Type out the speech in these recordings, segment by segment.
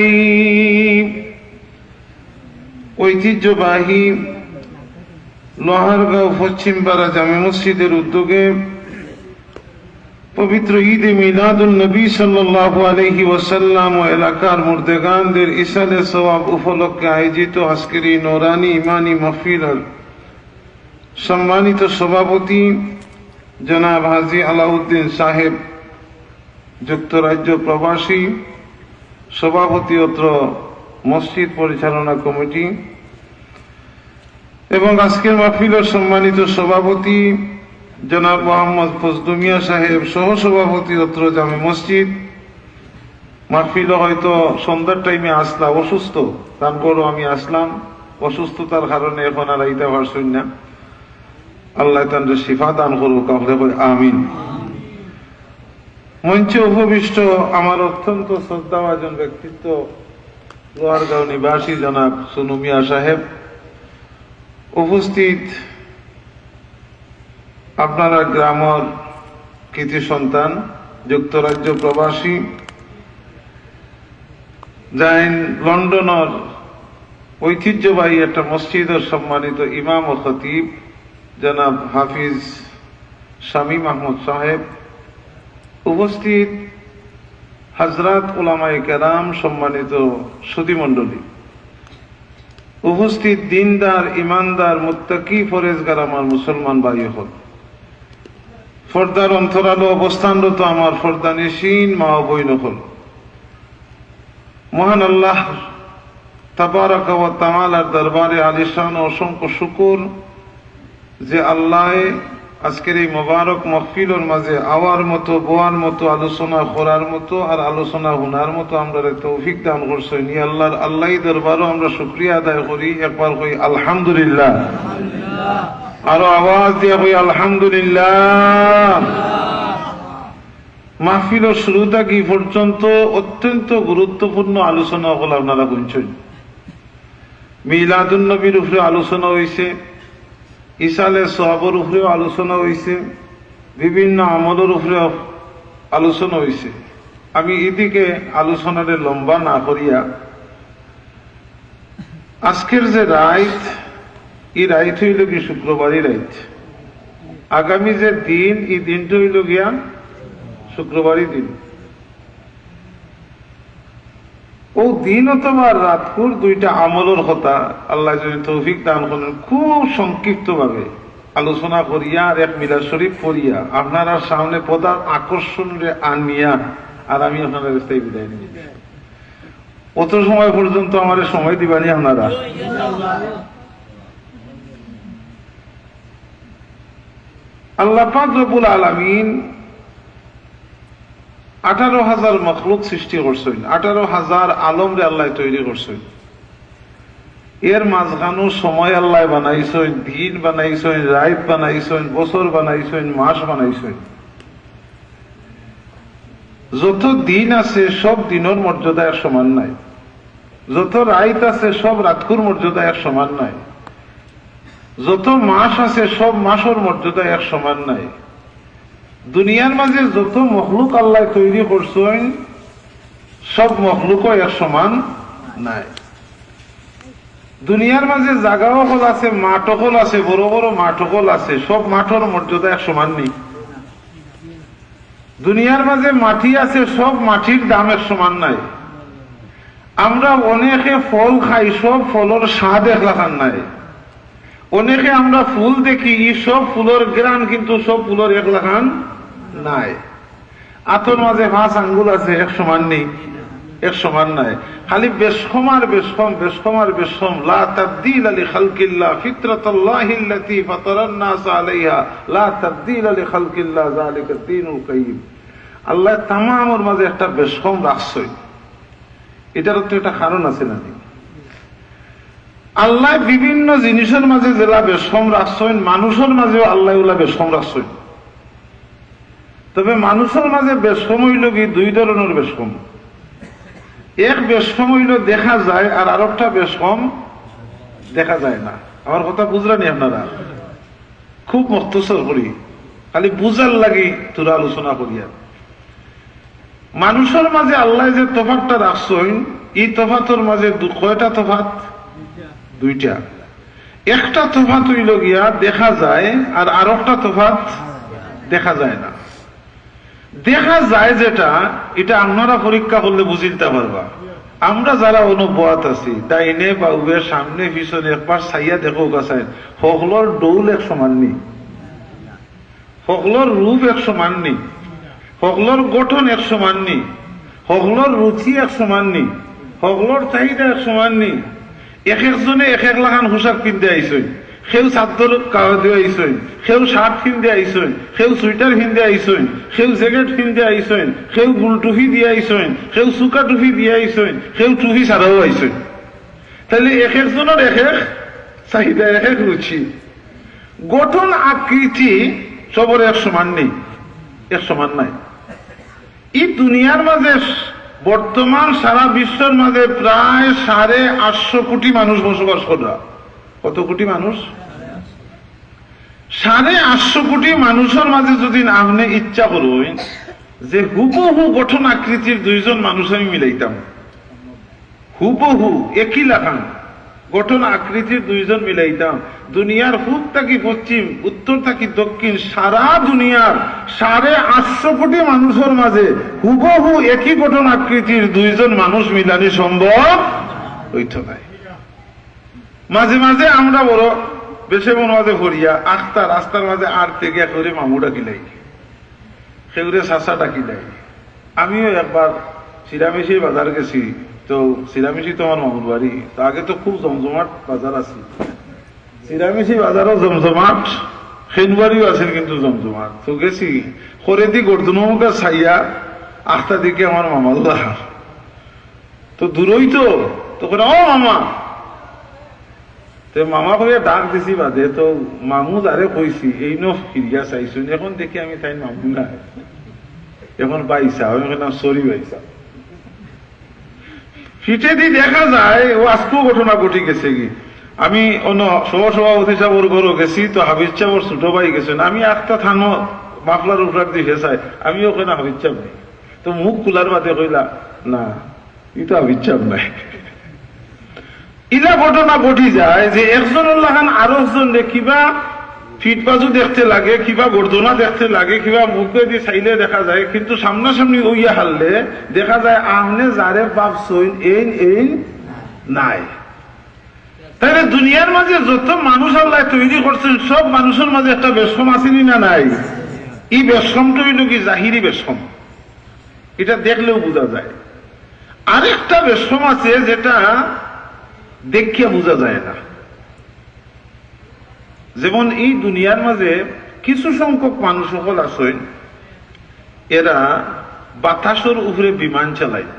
এই ঐতিহ্যবাহী লোহারগাঁও পশ্চিমপাড়া জামে মসজিদের উদ্যোগে পবিত্র ঈদে মিলাদুন নবী সাল্লাল্লাহু আলাইহি ওয়াসাল্লাম ও এলাকার মুর্দেগানদের ইসালে সওয়াব উপলক্ষে আয়োজিত আজকের এই নূরানী ইমানি মাহফিলের সম্মানিত সভাপতি জনাব হাজী আলাউদ্দিন সাহেব, যুক্তরাজ্য প্রবাসী, সভাপতি অত্র মসজিদ পরিচালনা কমিটি, এবং আজকের মাহফিলের সম্মানিত সভাপতি জনাব মোহাম্মদ ফজলু মিয়া সাহেব, সহসভাপতি অত্র জামে মসজিদ। মাহফিল হয়তো সন্ধ্যার টাইমে আসলাম, অসুস্থ, তারপরও আমি আসলাম। অসুস্থতার কারণে এখন আর আইতে পারছই না। আল্লাহ তাদের শিফা দান করুক, আমরা বলি আমিন। মঞ্চে উপবিষ্ট আমার অত্যন্ত শ্রদ্ধাভাজন ব্যক্তিত্ব লোহারগাঁও নিবাসী জনাব সুনু মিয়া সাহেব, উপস্থিত আপনারা গ্রামের কৃতি সন্তান, যুক্তরাজ্য প্রবাসী, যাইন লন্ডনের ঐতিহ্যবাহী একটা মসজিদের সম্মানিত ইমাম ও খতিব জনাব হাফিজ শামীম আহমদ সাহেব, উপস্থিত হযরত উলামায়ে কেরাম, সম্মানিত সুধীমণ্ডলী, উপস্থিত দিনদার, ইমানদার, মুত্তাকি, পরেজগার আমার মুসলমান ভাই হল, পর্দার অন্তরালো অবস্থানরত আমার পর্দানিশীন মা ও বোন হল, মহান আল্লাহ তাবারক ওয়া তাআলার দরবারে আলিশান অসংখ্য শুকর যে আল্লাহ আজকের এই মোবারক মাহফিলের মাঝে আওয়ার মতো, বোয়ার মতো, আলোচনা করার মতো আর আলোচনা শোনার মতো আমরা তৌফিক দান করছেন। আল্লাহ দরবারও আমরা শুকরিয়া আদায় করি। একবার কই আলহামদুলিল্লাহ, আরো আওয়াজ দিয়ে কই আলহামদুলিল্লাহ। মাহফিলের শুরু থেকে পর্যন্ত অত্যন্ত গুরুত্বপূর্ণ আলোচনা হল আপনারা শুনছেন। মিলাদুন নবীর উপরে আলোচনা হয়েছে, ইসালে সওয়াবের উপরেও আলোচনা হয়েছে, বিভিন্ন আমলের উপরে আলোচনা হয়েছে। আমি এদিকে আলোচনাটা লম্বা না করিয়া আজকের যে রাইত, এই রাইত হইল কি শুক্রবারই রাইত। আগামী যে দিন, এই দিনটা হইল গিয়া শুক্রবারই দিন। ও দিন অথবা রাতপুর দুইটা আমলের কথা আল্লাহ যদি তৌফিক দান করেন, খুব সংক্ষিপ্ত ভাবে আলোচনা করিয়া আর এক মিলাদ শরীফ পড়িয়া আপনারা সামনে পদার আকর্ষণ আনিয়া আর আমি আপনারা রাস্তায় বিদায় নিই। অত সময় পর্যন্ত আমার সময় দিবানি আপনারা। আল্লাহ পাক রব্বুল আলামিন 18,000 মখলুক সৃষ্টি করছেন, 18,000 আলম রে আল্লাহ তৈরি করছেন। এর মাঝখানো সময় আল্লাহ বানাইছেন, দিন বানাইছেন, রাত বানাইছেন, বছর বানাইছেন, মাস বানাইছেন। যত দিন আছে সব দিনের মর্যাদা এক সমান নাই, যত রাত আছে সব রাতকুর মর্যাদা এক সমান নাই, যত মাস আছে সব মাসের মর্যাদা এক সমান নাই। দুনিয়ার মাঝে যত মখলুক আল্লাহ তৈরি করছেন সব মখলুকও এক সমান নাই। দুনিয়ার মাঝে জাগা সকল আছে, মাঠ সকল আছে, বড় বড় মাঠ সকল আছে, সব মাঠের মর্যাদা এক সমান নেই। দুনিয়ার মাঝে মাটি আছে, সব মাটির দাম এক সমান নাই। আমরা অনেকে ফল খাই, সব ফলের স্বাদ এক লাখান নাই। অনেকে আমরা ফুল দেখি, সব ফুলের গ্রান কিন্তু সব ফুলের এক লাখান নাই। আতর মাঝে 5 আঙ্গুল আছে, এক সমান নেই, এক সমান নাই। খালি বেশম আর বেশম, বেশম আর বেশম। লা তাবদীল লিখালকিল্লাহ ফিতরাতাল্লাহিল্লাতী ফাতারান নাস আলাইহা লা তাবদীল লিখালকিল্লাহ যালিকা দ্বীনুল কাইয়্যিম। আল্লাহ তামামের মাঝে একটা বেশম রাখছেন। এটার তো একটা কারণ আছে না? আল্লাহ বিভিন্ন জিনিসের মাঝে যেটা বেশম রাখছেন, মানুষের মাঝেও আল্লাহ ওলা বেশম রাখছেন। তবে মানুষের মাঝে বেশম হইল কি 2 ধরনের বেশম। এক বেশম হইল দেখা যায়, আর আরেকটা বেশম দেখা যায় না। আমার কথা বুঝলেনি আপনারা? খুব মুখতসর করি, খালি বুঝার লাগি তোরা আলোচনা করিয়া। মানুষের মাঝে আল্লাহ যে তফাৎটা রাখছেন, এই তফাতর মাঝে কয়টা তফাত? দুইটা। একটা তফাত হইল গিয়া দেখা যায়, আর আরেকটা তফাত দেখা যায় না। দেখা যায় যেটা, এটা আপনারা পরীক্ষা করলে বুঝিতে পারবা। আমরা যারা অনুবাদ আছি ডাইনে বাউবে সামনে পিছনে একবার চাইয়া দেখো কাছায়, সকলের ডৌল এক সমান নেই, সকলের রূপ এক সমান নেই, সকলের গঠন এক সমান নেই, সকলের রুচি এক সমান নেই, সকলের চাহিদা এক সমান নেই। এক একজনে এক এক লাগান পোশাক কিনতে আইসই, সেও চাদর কাগজ দিয়ে আইসই, সেও শার্ট কিনতে আইসই, সেও সুইটার কিনতে আইসই, সেও জ্যাকেট কিনতে আইসই, সেও গুল টুপি দিয়ে আইসই, সেও চুকা টুপি দিয়ে আইসই, সেও টুপি ছাড়াও আইসই। তাহলে এক একজনের এক এক চাহিদা, এক এক রুচি, গঠন আকৃতি সবর এক সমান নেই, এক সমান নাই। এই দুনিয়ার মাঝে বর্তমান সারা বিশ্বের মাঝে প্রায় 850 কোটি মানুষ বসবাস করা। কত কোটি মানুষ? 850 কোটি মানুষের মাঝে যদি আপনি ইচ্ছা করবেন যে হুবহু গঠন আকৃতির দুইজন মানুষ আমি মিলাইতাম, হুবহু একই লাখান গঠন আকৃতির দুইজন মিলাইতাম, দুনিয়ার পূব থাকি পশ্চিম, উত্তর থাকি দক্ষিণ, সারা দুনিয়ার 850 কোটি মানুষের মাঝে হুবহু একই গঠন আকৃতির দুইজন মানুষ মিলানি সম্ভব হইত নাই। মাঝে মাঝে আমরা বড় বেশি মনে মাঝে ভরিয়া আখতা রাস্তার মাঝে আর থেকে করে মামুটা কিলাই, সেগুলো চাষাটা কিলাই। আমিও একবার সিরামিশির বাজার গেছি, তো সিরামিশি তো আমার মামুর বাড়ি, তো আগে তো খুব জমজমাট বাজার আছে, সিরামিশি বাজারও জমজমাট, সেনবাড়িও আছে কিন্তু জমজমাট। তো গেছি করে দি গর্দনমুখা ছাইয়া আখতা দিকে আমার মামাল্লাহ, তো দূরই তো তখন ও মামা, তো মামা করে ডাক দিছি বাদে, তো মামু যারে কইছি এই ন ফিরিয়া চাইছুন, এখন দেখি আমি তাই মামু না, এখন পাইছা, আমি সরি পাইছা। ফিটে দি দেখা যায় ও আজকেও ঘটনা ঘটি গেছে কি, আমি অন্য সভাপতি সাহেবের ঘরও গেছি, তো হাবিজ সাহেবের ছোট ভাই গেছেন, আমি একটা থানো মাফলার উপর দিয়ে চাই, আমি ওখানে হাবিজ সাহেব নেই, তো মুখ খোলার বাদে কইলা না ই তো হাবিজ সাহেব নাই। ইলা ঘটনা ঘটি যায় যে একজনের লাগান আরো একজন কিবা ফিট বাজু দেখতে লাগে, কিবা গর্দনা দেখতে লাগে, কিবা মুখে দিয়ে চাইলে দেখা যায়, কিন্তু সামনাসামনি ওইয়া হারলে দেখা যায় আমনে যারে বাপ সইন এই এই নাই। তাহলে দুনিয়ার মাঝে যত মানুষ আল্লাহ তৈরি করছেন সব মানুষের মাঝে একটা বেশম আসেনি না নাই? এই বেশমটা হইল কি জাহিরি বেশম, এটা দেখলেও বোঝা যায়। আরেকটা বেশম আছে যেটা দেখিয়া বোঝা যায় না। যেমন এই দুনিয়ার মাঝে কিছু সংখ্যক মানুষ সকল আছেন, এরা বাতাসের উপরে বিমান চালায়,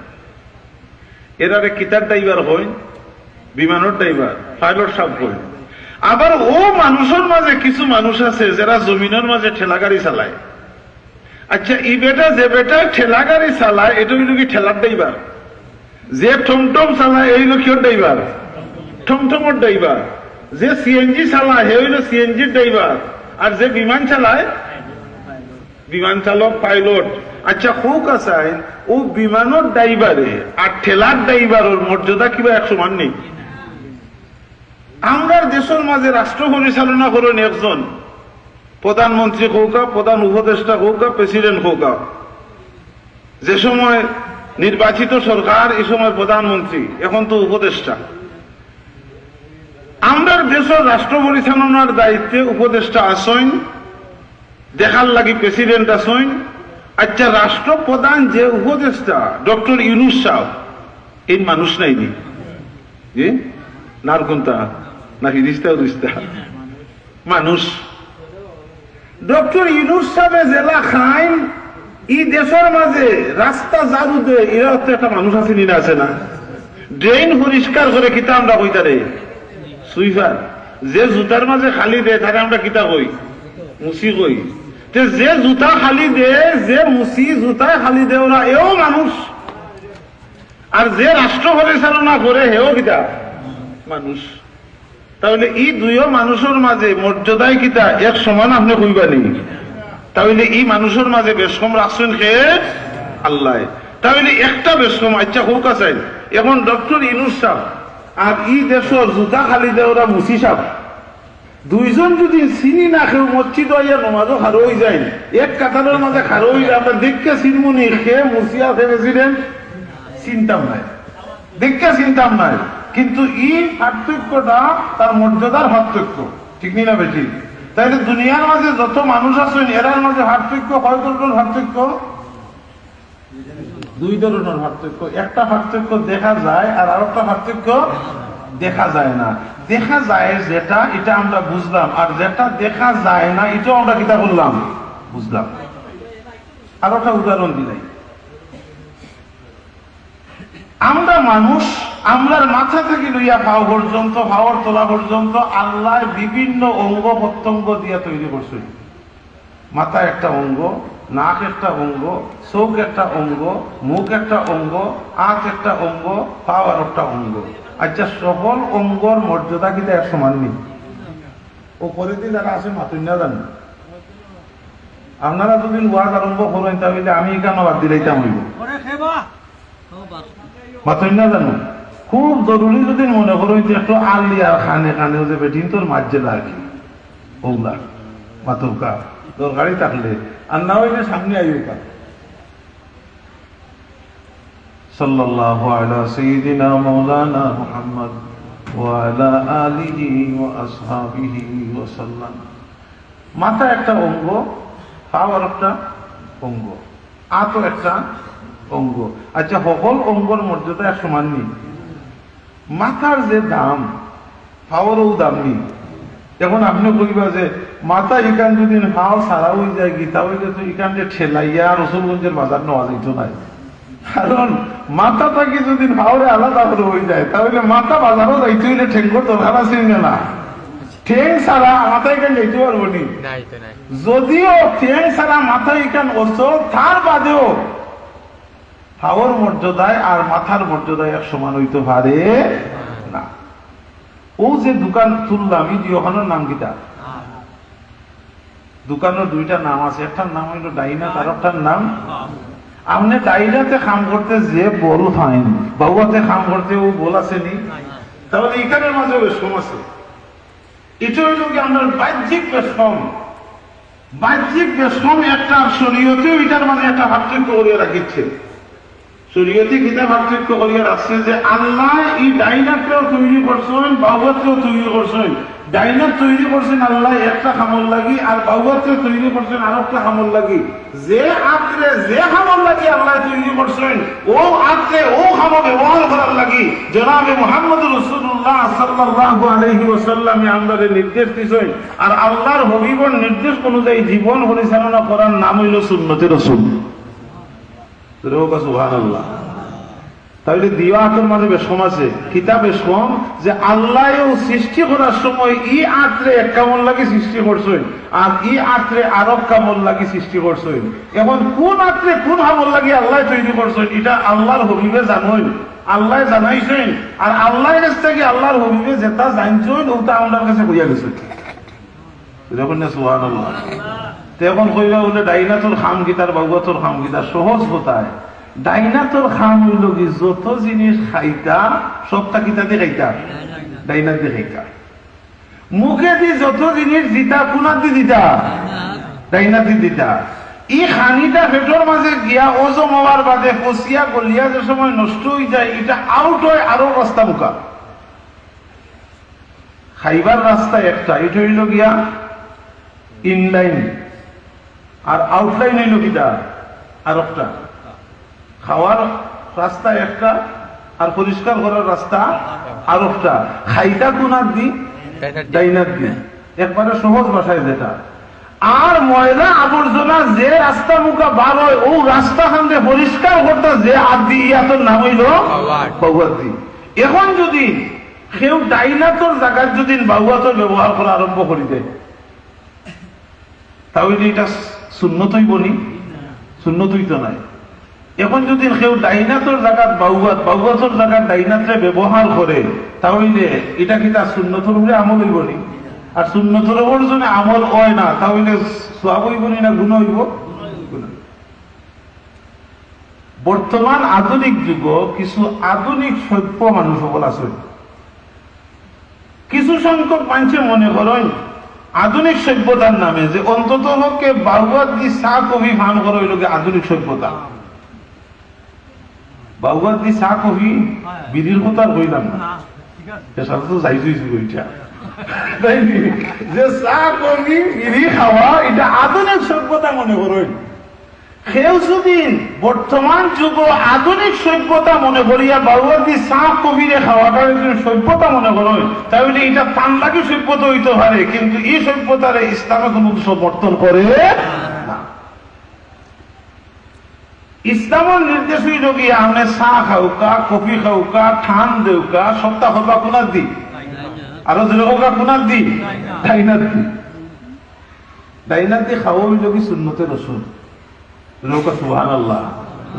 এরারে কিতার ড্রাইভার হয়, বিমানের ড্রাইভার, পাইলট সাহেব হয়। আবার ও মানুষের মাঝে কিছু মানুষ আছে যারা জমিনের মাঝে ঠেলা গাড়ি চালায়। আচ্ছা এই বেটা যে বেটা ঠেলা গাড়ি চালায় এটা হইল কি ঠেলার ড্রাইভার, যে টমটম চালায় এই হইল কিয় ড্রাইভার, টমটমের ড্রাইভার, যে সিএনজি চালায় হে হইল সিএনজির ড্রাইভার, আর যে বিমান চালায় বিমান চালক পাইলট। আচ্ছা হোক আছে ও বিমানের ড্রাইভারে আর ঠেলার ড্রাইভারের মর্যাদা কিবা এক সমান নেই। আমরা দেশের মাঝে রাষ্ট্র পরিচালনা করেন একজন প্রধানমন্ত্রী হোক, প্রধান উপদেষ্টা হোক, প্রেসিডেন্ট হোক, যে সময় নির্বাচিত সরকার এই সময় প্রধানমন্ত্রী, এখন তো উপদেষ্টা। আমরা দেশের রাষ্ট্র পরিচালনার দায়িত্বে উপদেষ্টা আসেন, দেখার লাগি প্রেসিডেন্ট আসেন। আচ্ছা রাষ্ট্রপ্রধান যে উপদেষ্টা ডক্টর ইউনূস সাহেব, এই মানুষ নাইনি জি নারকুন্তা না ফিরিস্তা উরিস্তা মানুষ। ডক্টর ইউনূস সাহেব জেলা খাইন এই দেশের মাঝে রাস্তা জারু দে, এরা তো একটা মানুষ আছে নিনা আছে না? ড্রেন পরিষ্কার করে কিতা আমরা কইতারে সুইফার, যে জুতার মাঝে খালি দেয় তারে আমরা কিতা কই মুসি কই। যে জুতা খালি দে, যে মুসি জুতা খালি দে, ওরা এও মানুষ। আর যে রাষ্ট্র পরিচালনা করে হেও কিতা মানুষ। তাহলে এই দুইও মানুষের মাঝে মর্যাদায় কিতা এক সমান আপনি কইবা নেই? তাহলে এই মানুষের মাঝে বেশম রাখছেন কে? আল্লাহ। তাহলে একটা বেশম আচ্ছা হোক আছে, এখন ডক্টর ইনুস সাহেব আর ই দেশের জুতা খালি দেওয়া মুসি সাহেব দুইজন যদি চিনি না খেয়ে মসজিদ হইয়া নমাজও খারো হয়ে যায় এক কাতারের মাঝে খারো হয়ে যায় আমরা দেখে চিনমুনি খেয়ে মুসিয়া প্রেসিডেন্ট চিন্তাম নাই দেখে চিন্তাম নাই কিন্তু ই পার্থক্যটা তার মর্যাদার পার্থক্য ঠিক না বেশি তাইলে দুনিয়ার মাঝে যত মানুষ আছেন এরার মাঝে পার্থক্য কয় ধরনের পার্থক্য দুই ধরনের পার্থক্য একটা পার্থক্য দেখা যায় আর আরেকটা পার্থক্য দেখা যায় না দেখা যায় যেটা এটা আমরা বুঝলাম আর যেটা দেখা যায় না এটাও আমরা কিতা বললাম বুঝলাম আর একটা উদাহরণ দিলাই আমরা মানুষ আমরার মাথা থেকে লইয়া পাও পর্যন্ত পাওয়ার তোলা পর্যন্ত আল্লাহ বিভিন্ন অঙ্গ প্রত্যঙ্গ দিয়া তৈরি করছে মাথা একটা অঙ্গ নাক একটা অঙ্গ চোখ একটা অঙ্গ মুখ একটা অঙ্গ আঁখ একটা অঙ্গ পাও আর একটা অঙ্গ আচ্ছা সকল অঙ্গর মর্যাদা কিন্তু এক সমান নেই ও পরে দিয়ে যারা আছে মাতুন না জানেন আপনারা যদি ওয়াজ আরম্ভ করেন তাহলে আমি কেন বাদ দিলাইতাম হইব মাতুন না জানো খুব জরুরি যদি মনে করেন যে একটু আলি আর খানে খানে যে বেটিন তোর মাঝে আর কি ওগুলা মাতুকা দরকারি থাকলে আর না হইলে সামনে আইকা সাল্লাল্লাহু আলা সাইয়্যিদিনা মাওলানা মুহাম্মদ ওয়া আলা আলিহি ওয়া আসহাবিহি ওয়া সাল্লাম মাথা একটা অঙ্গ পা আর একটা অঙ্গ আতো একটা অঙ্গ আচ্ছা সকল অঙ্গর মর্যাদা এক সমান নেই মাথার যে দাম পাওয়ারও দাম নেই এখন আপনি কইবা যে মাথা ইকান যদি হাও সারা হয়ে যায় গীতা হইলে তো ইকান যে ঠেলাইয়া রসুলগঞ্জের বাজার নেওয়া যেত নাই কারণ মাথা থাকি যদি হাওড়ে আলাদা করে হয়ে যায় তাহলে মাথা বাজারও যাইতে হইলে ঠেঙ্গর দরকার আছে না ঠেং ছাড়া মাথা ইকান যাইতে পারবো নি যদিও ঠেং ছাড়া মাথা ইকান অচল তার বাদেও হাওয়ার মর্যাদায় আর মাথার মর্যাদায় এক সমান হইতে পারে না ও যে দোকান তুললাম এই ওখানের নাম কিটা দোকানের দুইটা নাম আছে একটার নাম হইল ডাইনা আর একটার নাম আপনি ডাইনাতে কাম করতে যে বল ফাইন বাবুয়াতে কাম করতে ও বল আছে নি তাহলে এখানের মাঝে বেশম আছে এটা হইল কি আপনার বাহ্যিক বেশম একটা শরীয়তেও এটার মাঝে একটা পার্থক্য করিয়া রাখিচ্ছে শরীয়তে কিতাব পার্থক্য করিয়া রাখছে যে আল্লাহ এই ডাইনাকেও তৈরি করছেন বাহুয়াতেও তৈরি করছেন ডাইনার তৈরি করছেন আল্লাহ একটা খামল লাগি আর বাহুয়াতেও তৈরি করছেন আর একটা খামল লাগি যে আত্রে যে খামল লাগি আল্লাহ তৈরি করছেন ও আত্রে ও খামল ব্যবহার করার লাগি জনাবে মুহাম্মদ রাসূলুল্লাহ সাল্লাল্লাহু আলাইহি ওয়াসাল্লামে আমাদের নির্দেশ দিয়েছেন আর আল্লাহর হাবিবের নির্দেশ অনুযায়ী জীবন পরিচালনা করার নাম হইল সুন্নতে রাসূল সুবহানাল্লাহ তাহলে দিয়া হাতের মাঝে বেশম আছে কিতাবে বেশম যে আল্লাহ সৃষ্টি করার সময় ই আত্রে এক কামল লাগি সৃষ্টি করছেন আর ই আত্রে আরব কামল লাগি সৃষ্টি করছেন এখন কোন আত্রে কোন আমল লাগি আল্লাহ তৈরি করছেন এটা আল্লাহর হাবিবে জানেন আল্লাহ জানাইছেন আর আল্লাহর কাছ থেকে আল্লাহর হাবিবে যেটা জানছেন ওটা আমাদের কাছে কইয়া গেছে এরকম না সুবহানাল্লাহ এখন কইবা বলে ডাইনাতুল খাম গীতার বাগুয়াতুল খাম গীতা সহজ কোথায় ডাইনাতুল খাম হইল কি যত জিনিস খাইতা সবটা কিতাতে খাইতা ডাইনাত দিয়ে খাইতা মুখে দি যত জিনিস দিতা কোনাত দি দিতা ডাইনাত দি দিতা ই খানিটা পেটর মাঝে গিয়া ওজম হওয়ার বাদে ফসিয়া গলিয়া যে সময় নষ্ট হয়ে যায় এটা আউট হয় আরো রাস্তা মুখা খাইবার রাস্তা একটা এটা হইল গিয়া ইনলাইন আর আউটলাইন হইল কিটা আর একটা খাওয়ার রাস্তা একটা আর পরিষ্কার করার রাস্তা আর একটা খাইটা কোনার দি ডাইনার দি একবারে সহজ ভাষায় যেটা আর ময়লা আবর্জনা যে রাস্তা মুখা বার হয় ও রাস্তা খানে পরিষ্কার করতে যে আর দি ইয়াতর নাম হইল বাউয়াতি এখন যদি কেউ ডাইনাতর জায়গায় যদি বাউয়াতর ব্যবহার করা আরম্ভ করি দেয় তাহলে এটা সুন্নতই বনি সুন্নতই তো নাই এখন যদি কেউ ডাইনাতর জায়গাত বাউয়াতর জায়গাত ডাইনাতরে ব্যবহার করে তাহলে এটা কি তার সুন্নতর উপরে আমল হইব নি আর সুন্নতর উপর যদি আমল হয় না তাহলে সওয়াব হইব নি না গুনাহ হইব বর্তমান আধুনিক যুগ কিছু আধুনিক সভ্য মানুষ সকল আছে। কিছু সংখ্যক মানুষে মনে করেন আধুনিক সভ্যতার নামে যে অন্তত লোককে বাউবাদ দি চা কফি ফান করা হইল আধুনিক সভ্যতা। বাউবাদ দি চা কফি বিধির কথা কইলাম না, সাথে তো যাইছি ওইটা যে চা কফি বিধি খাওয়া এটা আধুনিক সভ্যতা মনে করেন। কেউ যদি বর্তমান যুগ আধুনিক সভ্যতা মনে করিয়া বাউবাদি চা কফিরে খাওয়াটা সভ্যতা মনে করেন, তাহলে এটা তান্ডাকি সভ্যতা হইতে পারে, কিন্তু এই সভ্যতারে ইসলামে কোন সমর্থন করে না। ইসলামের নির্দেশ হইল কি আপনি চা খাওকা, কফি খাওকা, ঠান দেউকা, সপ্তাহ হবা কোনার দি আরো যেরকম কোনার দি ডাইনার দি। ডাইনার দি খাওয়া হইল কি সুন্নতে রসুল।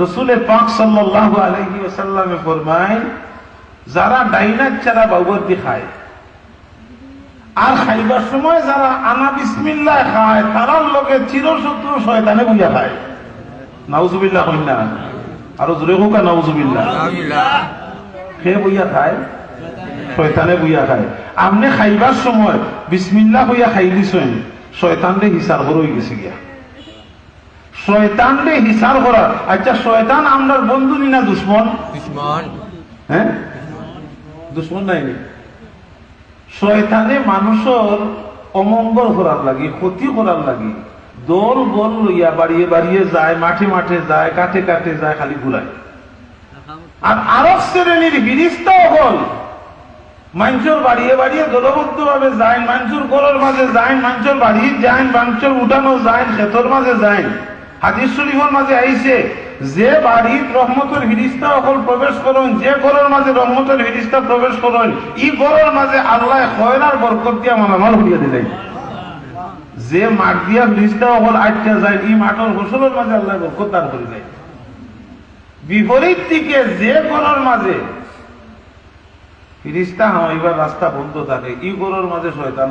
রসুলের পাক সাল্লাল্লাহু আলাইহি ওয়াসাল্লামে ফরমায় যারা ডাইনার ছাড়া বাউবাদি খায় আর খাইবার সময় যারা আনা বিসমিল্লাহ খায় তারার লোকে চিরশত্রু শয়তানে বুঝা খায়। নাউজুবিল্লাহ কই না, আরো জোরে হোক নাউজুবিল্লাহ। কে বুঝা খায়? শয়তানে বুঝা খায়। আপনি খাইবার সময় বিসমিল্লাহ হইয়া খাই দিছেন, শয়তানরে হিসার করে হয়ে গেছে গিয়া। শয়তানরে হিসার করা। আচ্ছা শয়তান আমরার বন্ধু নি না দুশ্মন? হ্যাঁ দুশ্মন নাই। শয়তানে মানুষের অমঙ্গল করার লাগি, ক্ষতি করার লাগি দল বল লইয়া বাড়িয়ে বাড়িয়ে যায়, মাঠে মাঠে যায়, কাটে কাটে যায়, খালি ঘুরায়। আর আরব শ্রেণীর ফিরিস্তাও হল মানুষের বাড়িয়ে বাড়িয়ে দলবদ্ধ ভাবে যায়, মানুষের গরুর মাঝে যায়, মানুষের বাড়ি যায়, মানুষের উঠানো যায়, ক্ষেতর মাঝে যায়। হাদিস শরীফের মাঝে আইছে যে বাড়ির রহমতের ফিরিস্তা সকল প্রবেশ করেন, যে ঘরের মাঝে রহমতের ফিরিস্তা প্রবেশ করেন, এই ঘরের মাঝে আল্লাহ খয়রার বরকত দিয়া মালামাল হইয়া দিলেন। যে মাঠ দিয়া ফিরিস্তা সকল আটকা যায়, এই মাঠের ফসলের মাঝে আল্লাহ বরকত দান করে দেয়। বিপরীত দিকে যে ঘরের মাঝে ফিরিস্তা হইবার রাস্তা বন্ধ থাকে, এই ঘরের মাঝে শয়তান